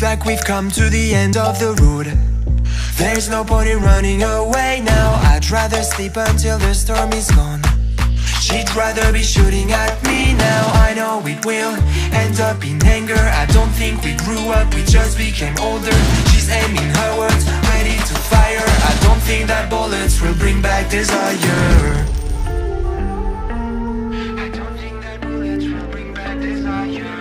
like we've come to the end of the road. There's no point in running away now. I'd rather sleep until the storm is gone. She'd rather be shooting at me now. I know it will end up in anger. I don't think we grew up, we just became older. She's aiming her words, ready to fire. I don't think that bullets will bring back desire. I don't think that bullets will bring back desire.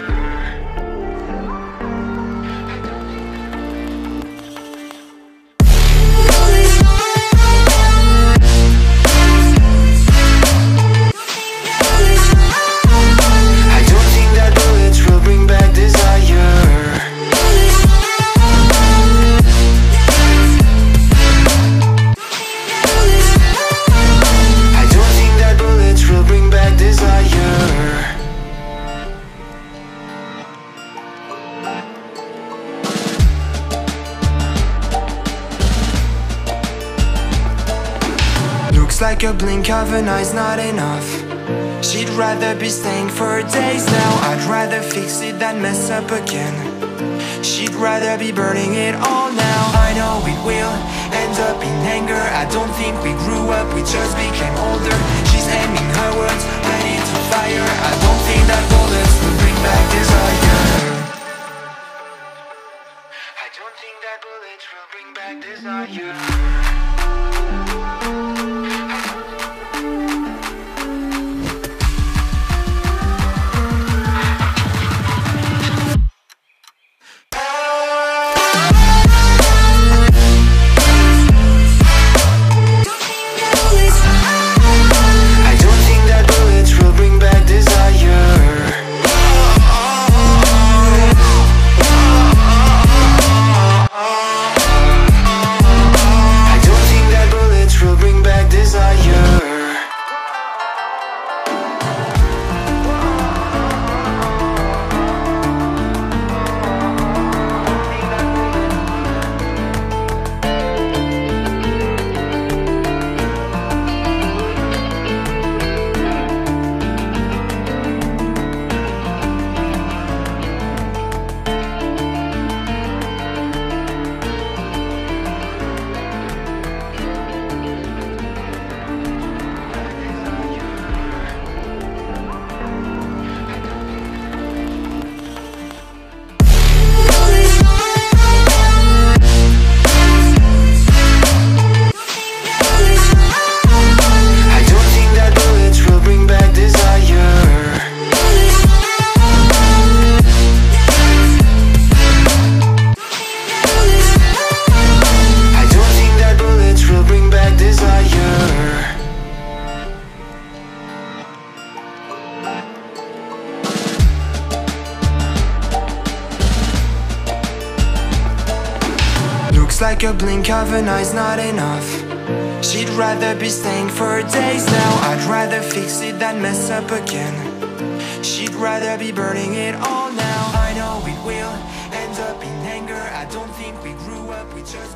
Like a blink of an eye's not enough. She'd rather be staying for days now. I'd rather fix it than mess up again. She'd rather be burning it all now. I know it will end up in anger. I don't think we grew up, we just became older. She's aiming her words, ready to fire. I don't think that bullets will bring back desire. I don't think that bullets will bring back desire. Like a blink of an eye's not enough. She'd rather be staying for days now. I'd rather fix it than mess up again. She'd rather be burning it all now. I know it will end up in anger. I don't think we grew up, we just